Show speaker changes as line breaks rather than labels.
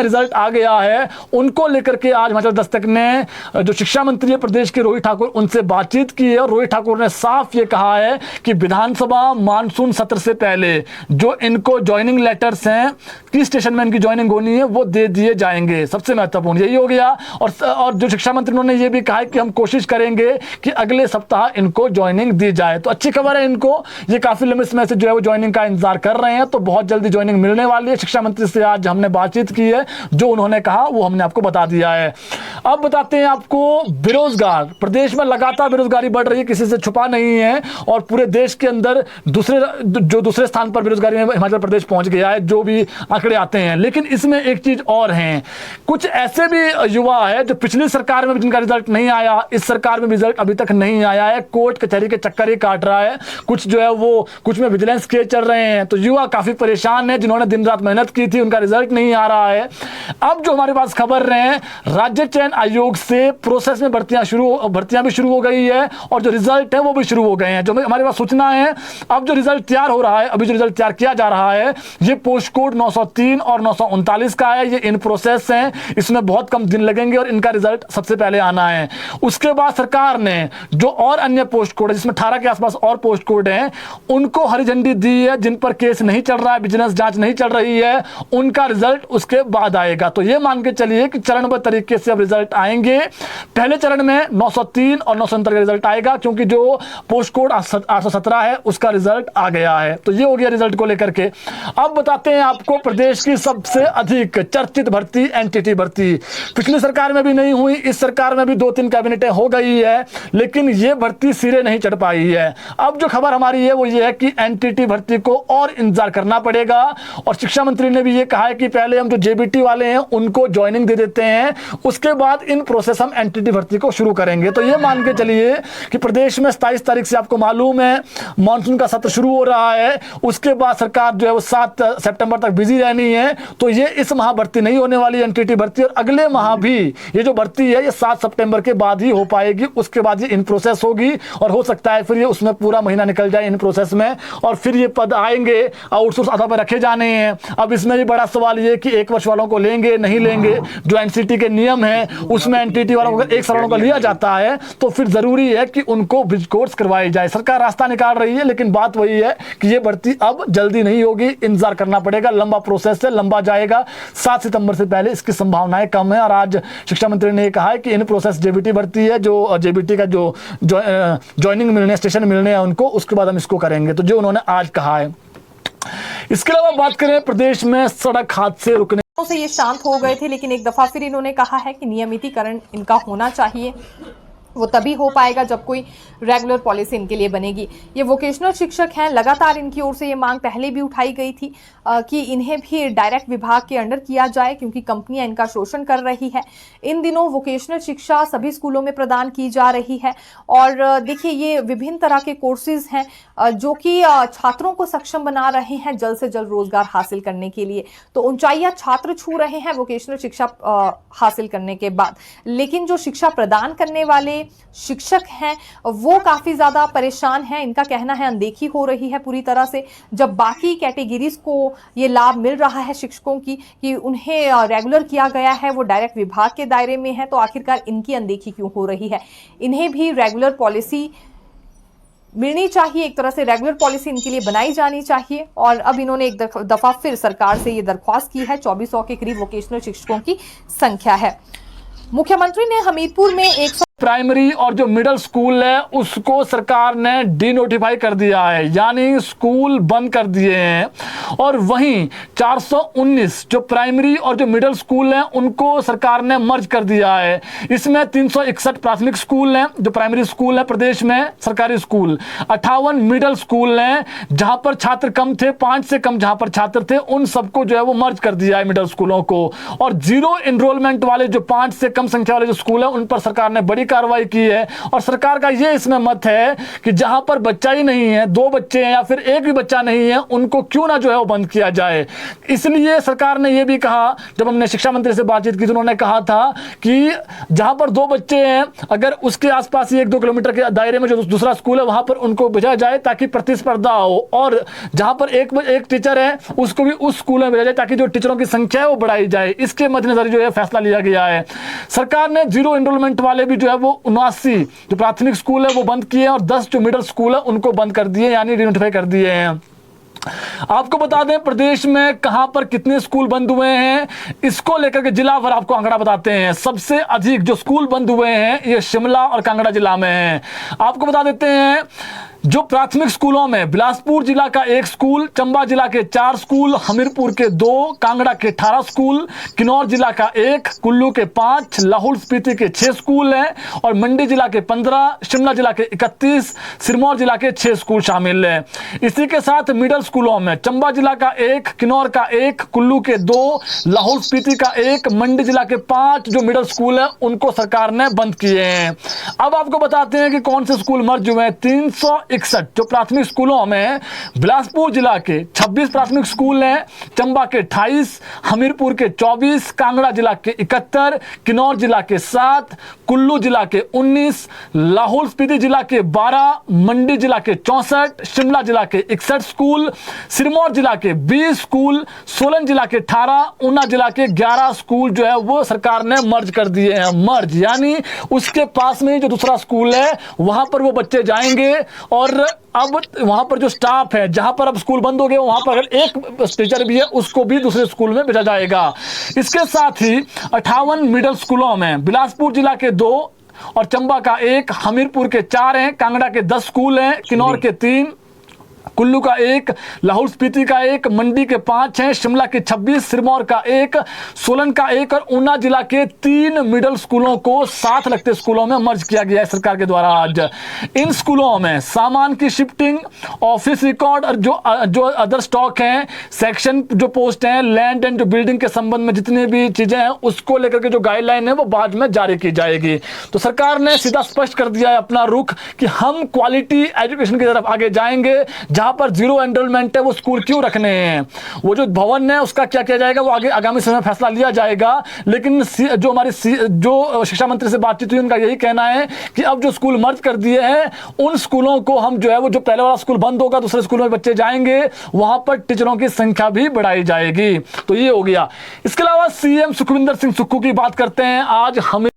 Result आ गया है, उनको लेकर के आज हिमाचल दस्तक ने जो शिक्षा मंत्री है प्रदेश के रोहित ठाकुर, उनसे बातचीत की है और रोहित ठाकुर ने साफ ये कहा है कि विधानसभा मानसून सत्र से पहले जो इनको ज्वाइनिंग लेटर्स हैं, किस स्टेशन में इनकी ज्वाइनिंग होनी है, वो दे दिए जाएंगे। सबसे महत्वपूर्ण यही हो गया। और जो शिक्षा मंत्री ने ये भी कहा है कि हम कोशिश करेंगे कि अगले सप्ताह इनको ज्वाइनिंग दी जाए। तो अच्छी खबर है इनको, ये काफी लंबे समय से जो है वो ज्वाइनिंग का इंतजार कर रहे हैं, तो बहुत जल्दी ज्वाइनिंग मिलने वाली है। शिक्षा मंत्री से आज हमने बातचीत की है, जो उन्होंने कहा वो हमने आपको बता दिया है। अब बताते हैं आपको बेरोजगार, प्रदेश में लगातार बेरोजगारी बढ़ रही है, किसी से छुपा नहीं है, और पूरे देश के अंदर दूसरे स्थान पर बेरोजगारी में हिमाचल प्रदेश पहुंच गया है, जो भी आंकड़े आते हैं। लेकिन इसमें एक चीज और है, कुछ ऐसे भी युवा है जो पिछली सरकार में जिनका रिजल्ट नहीं आया, इस सरकार में रिजल्ट अभी तक नहीं आया है, कोर्ट कचहरी के चक्कर ही काट रहा है, कुछ जो है वो कुछ में विजिलेंस केस चल रहे हैं। तो युवा काफी परेशान है, जिन्होंने दिन रात मेहनत की थी, उनका रिजल्ट नहीं आ रहा है। अब जो हमारे पास खबर रहे हैं, राज्य चयन आयोग से प्रोसेस में भर्तियां भी शुरू हो गई है, और जो रिजल्ट है वो भी शुरू हो गए हैं। जो हमारे पास सूचना है, अब जो रिजल्ट तैयार हो रहा है, अभी जो रिजल्ट तैयार किया जा रहा है, ये पोस्ट कोड 903 और 939 का है। ये इन प्रोसेस है, इसमें बहुत कम दिन लगेंगे और इनका रिजल्ट सबसे पहले आना है। उसके बाद सरकार ने जो और अन्य पोस्ट कोड है, जिसमें 18 के आसपास और पोस्ट कोड हैं, उनको हरी झंडी दी है। जिन पर केस नहीं चल रहा है, बिजनेस जांच नहीं चल रही है, उनका रिजल्ट उसके बाद आएगा। तो ये मान के चलिए कि चरणबद्ध तरीके से अब रिजल्ट आएंगे। पहले चरण में 903 और 969 का रिजल्ट आएगा, क्योंकि जो पोस्ट कोड 817 है उसका रिजल्ट आ गया है। तो ये हो गया रिजल्ट को लेकर के। अब बताते हैं आपको प्रदेश की सबसे अधिक चर्चित भर्ती, एनटीटी भर्ती। पिछली सरकार में भी नहीं हुई, इस सरकार में भी 2-3 कैबिनेटें हो गई है, लेकिन ये भर्ती सिरे नहीं चढ़ पाई है। अब जो खबर हमारी है वो ये है कि एनटीटी भर्ती को और इंतजार करना पड़ेगा, और शिक्षा मंत्री ने भी ये कहा है कि पहले हम जो जेबीटी वाले हैं उनको ज्वाइनिंग दे देते हैं, उसके बाद इन प्रोसेस हम एनटीटी भर्ती को शुरू करेंगे। तो ये मान के चलिए कि प्रदेश में 27 तारीख से आपको मालूम है मानसून का सत्र शुरू हो रहा है, उसके बाद सरकार जो है वो 7 सितंबर तक बिजी रहनी है। तो ये इस माह भर्ती नहीं होने वाली एनटीटी भर्ती, और अगले माह भी ये जो भर्ती है ये 7 सितंबर के बाद ही हो पाएगी। उसके बाद ये इन प्रोसेस होगी, और हो सकता है फिर ये उसमें पूरा महीना निकल जाए इन प्रोसेस में, और फिर ये पद आएंगे, आउटसोर्स आधार पर रखे जाने हैं। अब इसमें भी बड़ा सवाल ये कि 1 वर्ष वालों को लेंगे नहीं लेंगे। जो एनसीटी के नियम है उसमें एनटीटी वालों को 1 साल वालों का लिया जाता है, तो फिर जरूरी है कि उनको ब्रिज कोर्स करवाई जाए। सरकार रास्ता निकाल रही है, लेकिन बात वही है कि ये भर्ती अब जल्दी नहीं होगी, इंतजार करना पड़ेगा, लंबा प्रोसेस है, लंबा जाएगा। 7 सितंबर से पहले इसकी संभावनाएं कम है। और आज शिक्षा मंत्री ने कहा है कि इन प्रोसेस जेबीटी भर्ती है, जो जेबीटी का जो ज्वाइनिंग मिलने, स्टेशन मिलने हैं उनको, उसके बाद हम इसको करेंगे। तो जो उन्होंने आज कहा है। इसके अलावा बात करें प्रदेश में सड़क हादसे रुकने
से ये शांत हो गए थे, लेकिन एक दफा फिर इन्होंने कहा है कि नियमितीकरण इनका होना चाहिए। वो तभी हो पाएगा जब कोई रेगुलर पॉलिसी इनके लिए बनेगी। ये वोकेशनल शिक्षक हैं, लगातार इनकी ओर से ये मांग पहले भी उठाई गई थी कि इन्हें भी डायरेक्ट विभाग के अंडर किया जाए, क्योंकि कंपनियां इनका शोषण कर रही है। इन दिनों वोकेशनल शिक्षा सभी स्कूलों में प्रदान की जा रही है, और देखिए ये विभिन्न तरह के कोर्सेज हैं जो कि छात्रों को सक्षम बना रहे हैं जल्द से जल्द रोजगार हासिल करने के लिए। तो ऊंचाइयां छात्र छू रहे हैं वोकेशनल शिक्षा हासिल करने के बाद, लेकिन जो शिक्षा प्रदान करने वाले शिक्षक हैं वो काफी ज्यादा परेशान हैं। इनका कहना है अनदेखी हो रही है पूरी तरह से। जब बाकी कैटेगरीज को ये लाभ मिल रहा है शिक्षकों की कि उन्हें रेगुलर किया गया है, वो डायरेक्ट विभाग के दायरे में है, तो आखिरकार इनकी अनदेखी क्यों हो रही है? इन्हें भी रेगुलर पॉलिसी मिलनी चाहिए, एक तरह से रेगुलर पॉलिसी इनके लिए बनाई जानी चाहिए। और अब इन्होंने एक दफा फिर सरकार से ये दरख्वास्त की है। 2400 के करीब वोकेशनल शिक्षकों की संख्या है। मुख्यमंत्री ने हमीरपुर में 100
प्राइमरी और जो मिडिल स्कूल है उसको सरकार ने डीनोटिफाई कर दिया है, यानी स्कूल बंद कर दिए हैं। और वहीं 419 जो प्राइमरी और जो मिडिल स्कूल हैं उनको सरकार ने मर्ज कर दिया है। इसमें 361 प्राथमिक स्कूल हैं जो प्राइमरी स्कूल है प्रदेश में, सरकारी स्कूल 58 मिडिल स्कूल हैं जहां पर छात्र कम थे, 5 से कम जहां पर छात्र थे उन सबको जो है वो मर्ज कर दिया है मिडिल स्कूलों को। और जीरो एनरोलमेंट वाले जो 5 से कम संख्या वाले जो स्कूल हैं उन पर सरकार ने बड़ी कार्रवाई की है। और सरकार का ये इसमें मत है कि जहां पर बच्चा ही नहीं है, 2 बच्चे हैं या फिर एक भी बच्चा नहीं है, उनको क्यों ना जो है वो बंद किया जाए। इसलिए सरकार ने ये भी कहा, जब हमने शिक्षा मंत्री से बातचीत की तो उन्होंने कहा था कि जहां पर 2 बच्चे हैं, अगर उसके आसपास ही 1-2 किलोमीटर के दायरे में जो दूसरा स्कूल है वहां पर उनको भेजा जाए ताकि प्रतिस्पर्धा हो। और जहां पर एक टीचर है उसको भी उस स्कूल में भेजा जाए ताकि जो टीचरों की संख्या है वो बढ़ाई जाए। इसके मद्देनजर जो है फैसला लिया गया है। सरकार ने 0 एनरोलमेंट वाले भी जो है वो 79 जो प्राथमिक स्कूल है वो बंद किए और 10 जो मिडिल स्कूल है उनको बंद कर दिए, यानी रीनोटिफाई कर दिए हैं। आपको बता दें प्रदेश में कहां पर कितने स्कूल बंद हुए हैं, इसको लेकर के जिला भर आपको आंकड़ा बताते हैं। सबसे अधिक जो स्कूल बंद हुए हैं ये शिमला और कांगड़ा जिला में हैं। आपको बता देते हैं जो प्राथमिक स्कूलों में बिलासपुर जिला का 1 स्कूल, चंबा जिला के 4 स्कूल, हमीरपुर के 2, कांगड़ा के 18 स्कूल, किन्नौर जिला का 1, कुल्लू के 5, लाहौल स्पीति के 6 स्कूल हैं और मंडी जिला के 15, शिमला जिला के 31, सिरमौर जिला के 6 स्कूल शामिल हैं। इसी के साथ मिडिल स्कूलों में चंबा जिला का 1, किन्नौर का 1, कुल्लू के 2, लाहौल स्पीति का 1, मंडी जिला के 5 जो मिडिल स्कूल है उनको सरकार ने बंद किए हैं। अब आपको बताते हैं कि कौन से स्कूल मर्ज हुए हैं। 361 जो प्राथमिक स्कूलों में बिलासपुर जिला के 26 प्राथमिक स्कूल हैं, चंबा के 28, हमीरपुर के 24, कांगड़ा जिला के 71, किन्नौर जिला के 7, कुल्लू जिला के 19, लाहौल स्पीति जिला के 12, मंडी जिला के 64, शिमला जिला के 61 स्कूल, सिरमौर जिला के 20 स्कूल, सोलन जिला के 18, ऊना जिला के 11 स्कूल जो है वो सरकार ने मर्ज कर दिए हैं। मर्ज यानी उसके पास में जो दूसरा स्कूल है वहां पर वो बच्चे जाएंगे और अब वहां पर जो स्टाफ है, जहां पर अब स्कूल बंद हो गए वहां पर अगर एक टीचर भी है उसको भी दूसरे स्कूल में भेजा जाएगा। इसके साथ ही 58 मिडिल स्कूलों में बिलासपुर जिला के 2 और चंबा का 1, हमीरपुर के 4 हैं, कांगड़ा के 10 स्कूल हैं, किन्नौर के 3, कुल्लू का 1, लाहौल स्पीति का 1, मंडी के 5 हैं, शिमला के 26, सिरमौर का 1, सोलन का 1 और ऊना जिला के 3 मिडिल स्कूलों को साथ लगते स्कूलों में मर्ज किया गया है सरकार के द्वारा। आज इन स्कूलों में सामान की शिफ्टिंग, ऑफिस रिकॉर्ड और जो अदर स्टॉक हैं, सेक्शन जो पोस्ट हैं, लैंड एंड जो बिल्डिंग के संबंध में जितनी भी चीजें हैं उसको लेकर के जो गाइडलाइन है वो बाद में जारी की जाएगी। तो सरकार ने सीधा स्पष्ट कर दिया है अपना रुख कि हम क्वालिटी एजुकेशन की तरफ आगे जाएंगे। जहां पर 0 एनरोलमेंट है वो स्कूल क्यों रखने हैं, वो जो भवन है उसका क्या किया जाएगा वो आगे आगामी समय में फैसला लिया जाएगा। लेकिन जो हमारी जो शिक्षा मंत्री से बातचीत हुई उनका यही कहना है कि अब जो स्कूल मर्ज कर दिए हैं उन स्कूलों को हम जो है वो जो पहले वाला स्कूल बंद होगा दूसरे स्कूल में बच्चे जाएंगे वहां पर टीचरों की संख्या भी बढ़ाई जाएगी। तो ये हो गया। इसके अलावा सीएम सुखविंदर सिंह सुक्खू की बात करते हैं। आज हमें